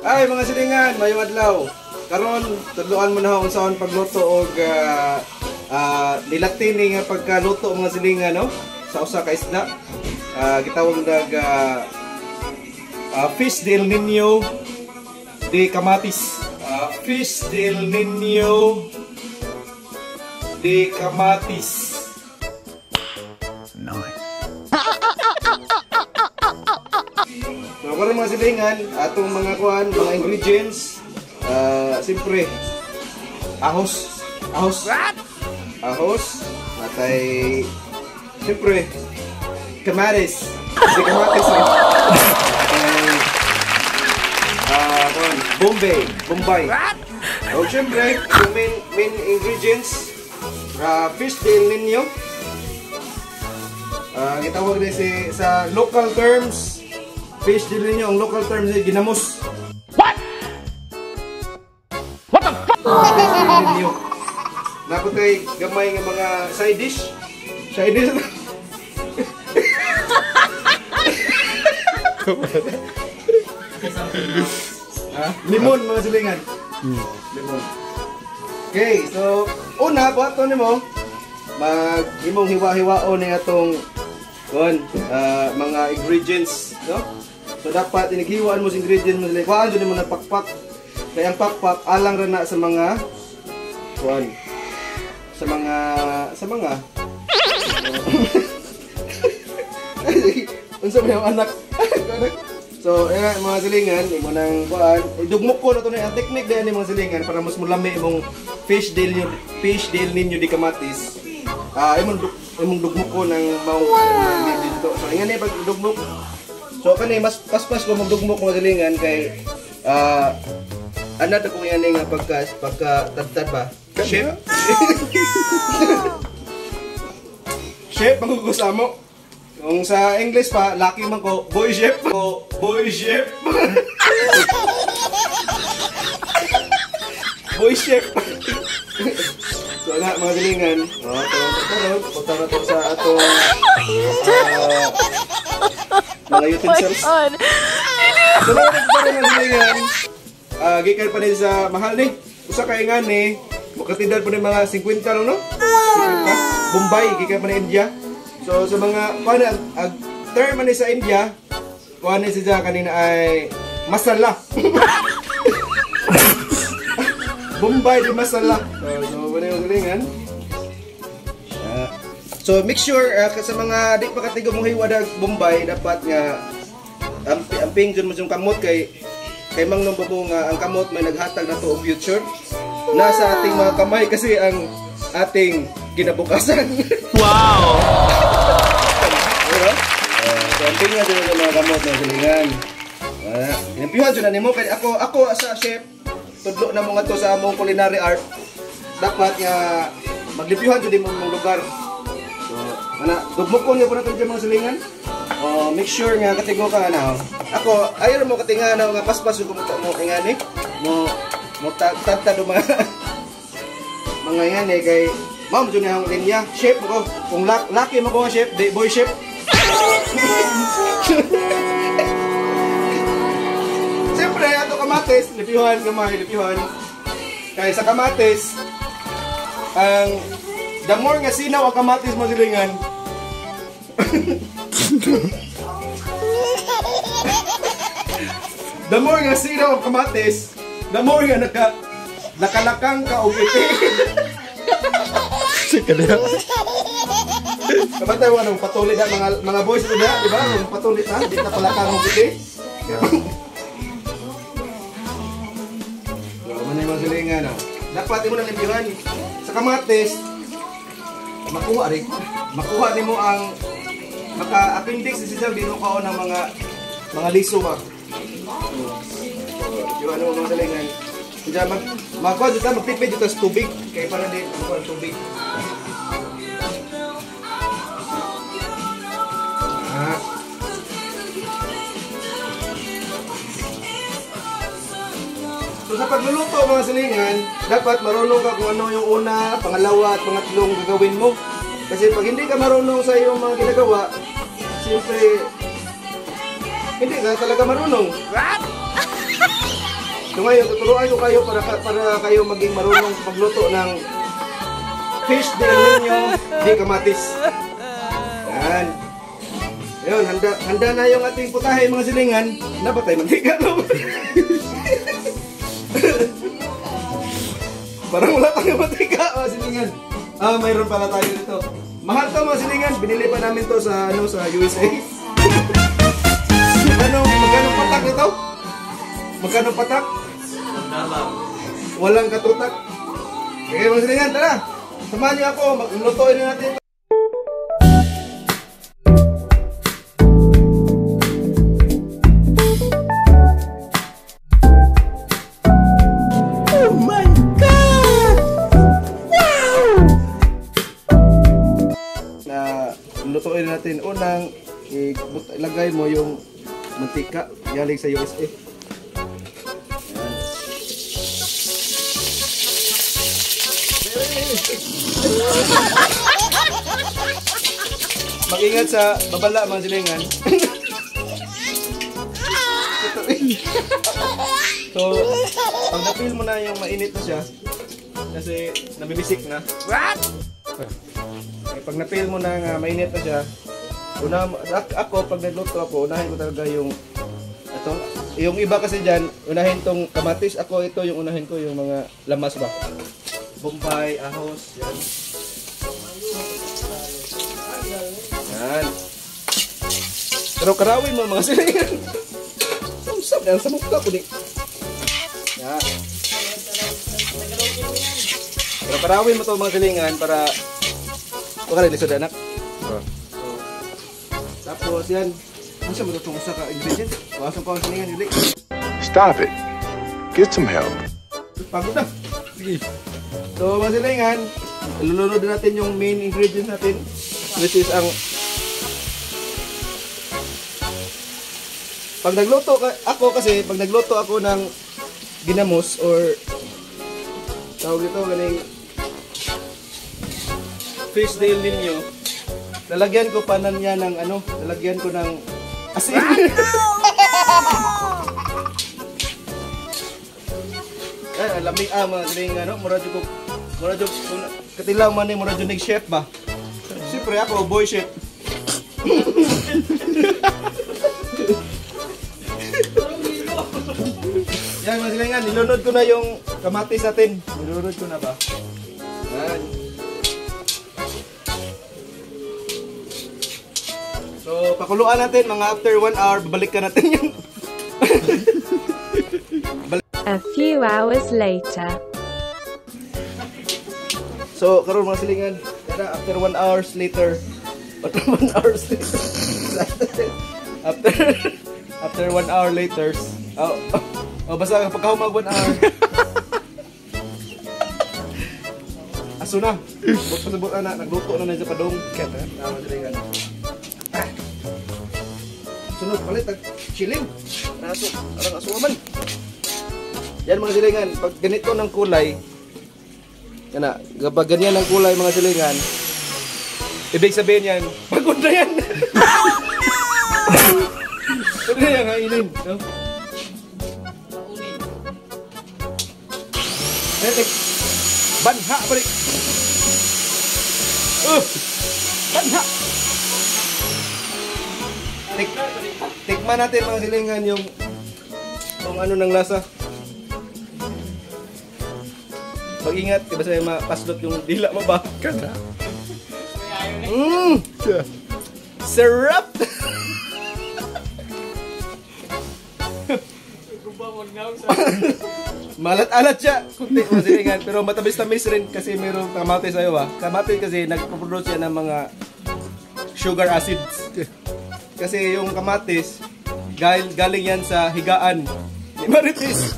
Ay mga silingan, mayong adlaw. Karon tudloan mo na akong saan pagluto og nilatin nga pagkaluto mga silingan no sa usa ka isda. Gitawag nag fish del Niño de kamatis. Fish del Niño de kamatis. Nice. So karon mga silingan, atong mga kuan, mga ingredients, siyempre ahos, natay siyempre kamatis, di kamatis Bombay. So siyempre, yung main ingredients, fish del Niño. Gitawag din sa local terms, fish del Niño, ang local terms ay ginamos. What the fuck? Naputay gamay nga mga side dish. Limon mga silingan. Limon. Okay, so una buhaton nimo imong hiwa-hiwaon ni atong mga ingredients, no? So dapat inighiwaan mo sa ingredients mo sila. Kuhaan dyan mo na pakpak. Kaya ang pakpak alang ra na sa mga sa mga unsa man yung anak. So, mga silingan, imo nang kuan, idugmok ko na to ang technique din mga silingan para mas mulami imong fish del Niño de kamatis. Imong dugmok ko ng maong dito. So, ingani pag dugmok. So, kani mas paspas ko mong dugmok mga silingan kay ana ta kung ingani nga pagka tadtad ba? Chef. Chef magugusamo. Kung sa English pa, lucky man ko, boy chef. Boy chef. Boy chef. So na mga silingan, punta na to sa atong mga utensils. So na mga silingan, gikan pa din sa mahal ni. Usa ka ingan ni, makatindad pa din mga 50 lang no? 50. Bombay, gikan pa ni India. So sa mga term man sa India, kuha ni siya kanina ay masala. Bombay di masala. So wala yung galingan. So make sure sa mga di pa katigo mong hiwadag Bombay dapat nga amping dyan mo yung kamot kay Mang Nombabo nga ang kamot may naghatag na to og future. Nasa ating mga kamay kasi ang ating kinabukasan. Wow! So amping nga dyan yung mga kamot na silingan. Inampihan dyan na nimo kay ako sa chef tudlo na mo nga to sa among culinary art. Dapat nga maglipihan dyan mo mong lugar. So, dugmok ko niya po natin dyan mga silingan. Make sure nga katigo ka na. Ako, ayaw mo katinga na nga paspas yung kumuta mo ingani. Mo tagtad mga ingani kay ma'am dyan yung linya. Chef mo ko. Kung laki mo ko nga chef, boy chef. Siyempre, ato kamatis, lipihan. Kaya sa kamatis, the more nga sinaw ang kamatis mo silingan. The more nga sinaw ang kamatis, the more nga nakalakang ka o iti. Sika niya. Kapatay mo anong patulit na mga boys ito na, di ba? Anong patulit na, di na palakang o iti. Manay mga silingan. Dapat mo na limpihan. Sa kamatis, makuha ni mo ang maka-appendix si Cesar dino kao ng mga liso ba. Yung ano mga silingan. Diyan magkuha dito magtipid dito sa tubig kay para din ang tubig. So sa pagluluto mga silingan, dapat marunong ka kung ano yung una, pangalawa at pangatlong gagawin mo. Kasi pag hindi ka marunong sa iyong mga ginagawa, siyempre hindi ka talaga marunong. So ngayon, tuturuan ko kayo para kayo maging marunong magluto ng fish del Niño de kamatis. Yan. Ayun, handa na yung ating putahe mga silingan. Nabatay mantika no? Parang wala tayong mantika mga silingan. Mayroon pala tayo dito. Mahal to mga silingan. Binili pa namin to sa USA. Magkano patak nito? Magkano patak? Walang katutak. Okay mga silingan, tara. Samahan niyo ako. Maglutuin na natin. Lutuin natin. Unang ilagay mo yung mantika galing sa USA. Mag-ingat sa babala mga silingan. So, pag na-feel mo na yung mainit na siya kasi nabibisik na. What? Pag na-feel mo na nga mainit na siya, ako pag nagluto ako, unahin ko talaga yung yung iba kasi dyan, unahin tong kamatis. Ako ito yung unahin ko, yung mga lamas ba? Bombay, ahos, yan. Yan. Pero karawin mo mga silingan. Samsam yan sa mukha ko ni. Yan. Pero karawin mo to mga silingan para huwag ka rin lisod anak. Tapos yan. Ano siya matutong sa ka-ingredient? Wasan pa ang silingan yun. Stop it. Get some help. Pagod na. So mga silingan, ilulunod natin yung main ingredient natin, which is ang pag nagluto ako ng ginamos or tawag ito galing fish del Niño, lalagyan ko pa niya ng lalagyan ko ng asin. Lamig mga silingan, muradyo katilaw man ni muradyo nig chef ba. Siyempre ako boy chef. Yan mga silingan, nilunod ko na yung kamatis natin. Nilunod ko na ba? Yan. So, pakuluan natin mga after 1 hour, babalikan natin yung A few hours later. So, karon mga silingan, after 1 hours later, after 1 hour later, basta pagkahumag 1 hour. Aso na. Pasabot na, nagluto na sa padong. Mga silingan. Sunod palit, chilling. Aso, arang asuman. Yan mga silingan, pag ganito ng kulay, kapag ganyan ng kulay mga silingan, ibig sabihin yan, pagod na yan. Pagod na yan, hainin. No? Banha, balik. Banha. Tikman natin mga silingan yung ano ng lasa. Mag-ingat, kasi basta mapaslot yung dila mo ba? Sarap! Malat-alat siya. Kunti mga silingan, pero matamis-tamis rin kasi mayroong kamatis sa'yo ba? Kamatis kasi nagpo-produce yan ng mga sugar acids. Kasi yung kamatis, galing yan sa higaan ni Marites.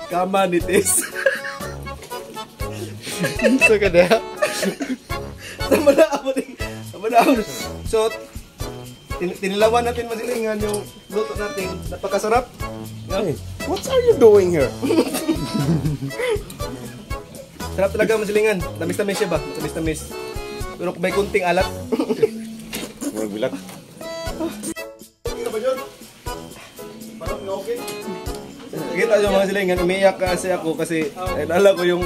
Kama nitis. So kada. Tama na ako. So tinilawan natin masilingan yung luto natin. Napakasarap. Hey, what are you doing here? Sarap talaga masilingan. Tamis-tamis siya ba? Tamis-tamis. Pero may kunting alat. Magbilat. Kita ba yun? Parang okay. Kita nyo mga silingan, umiyak kasi ako kasi naalala ko yung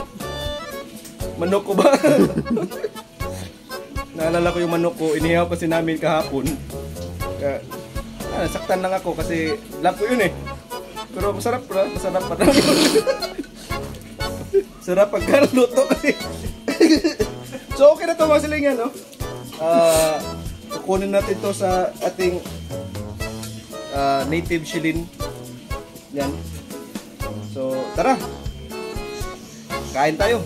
manok ko ba? Naalala ko yung manok ko, inihaw kasi namin kahapon. Kaya, saktan lang ako kasi love ko yun eh. Pero masarap pa rin yun. Sarap pagkaluto kasi. So okay na to mga silingan, no? Kukunin natin to sa ating native shilin. Yan. So, tara. Kain tayo.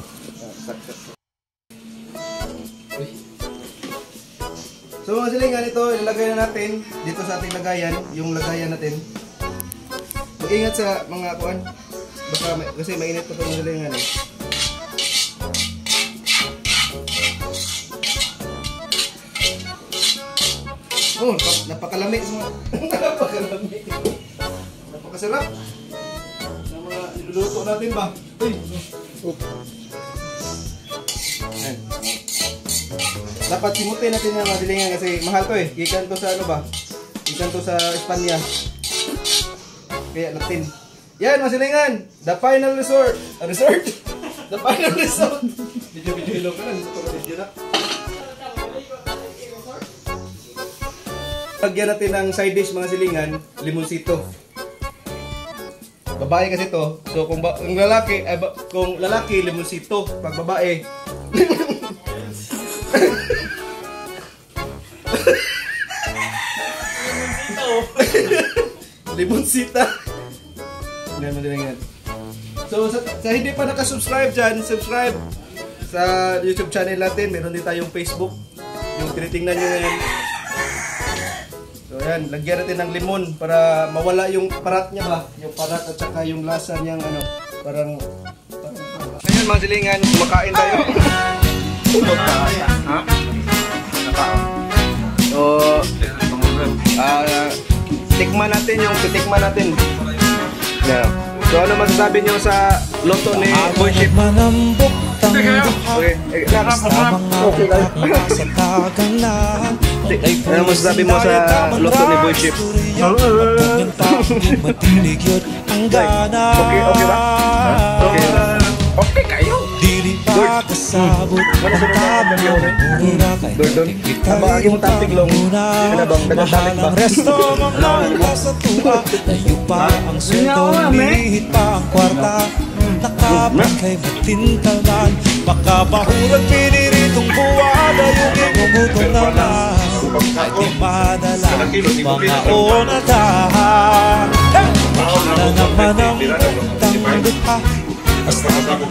So mga silingan, ito ilalagay na natin dito sa ating lagayan, yung lagayan natin. Mag-ingat sa mga kuan. Baka kasi mainit pa itong silingan eh. Oh, napakalami mga napakalami. Napakasarap. Ng mga niluluto natin ba? Uy. Ayan. Dapat simutin natin yung mga silingan kasi mahal to eh. Gikan to sa ano ba? Gikan to sa Espanya. Kaya natin. Yan mga silingan. The final resort. Resort? The final resort. Video hilong ka lang. Ito ka video na. Lagyan natin ng side dish mga silingan, limonsito. Babae kasi to. So kung lalaki limonsito, pag babae limonsita. Yan mga silingan. So sa hindi pa naka-subscribe dyan, subscribe sa YouTube channel natin. Meron din tayong Facebook. Yung tinitingnan nyo ngayon. So yan, lagyan natin ng limon para mawala yung parat niya ba? Yung parat at saka yung lasa niyang ano, parang ngayon mga silingan, kumakain tayo. Ha? So, tikman natin. Yeah. So ano masasabi niyo sa luto ni Boy Chef? Okay, ano masasabi mo sa luto ni Boy Chef? Okay ba? Okay kayo? Gordon, abang mong tapig long. Kanabang, dagatapig ba? Ang sweldo, minihit pa ang kwarta. Nakabang kay matintalan. Baka bahurag piniritong buwada. Yung ingungutong naman ay di madala. Mga onatahan. Mahal naman ang utang lupa. Basta ang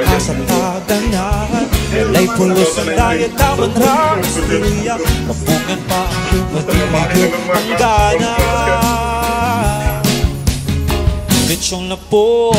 asa taganan. Walay pulos ang dayat tamang rang istorya. Kapungan pa ang lumatimigil ang gana. Bitsyong na po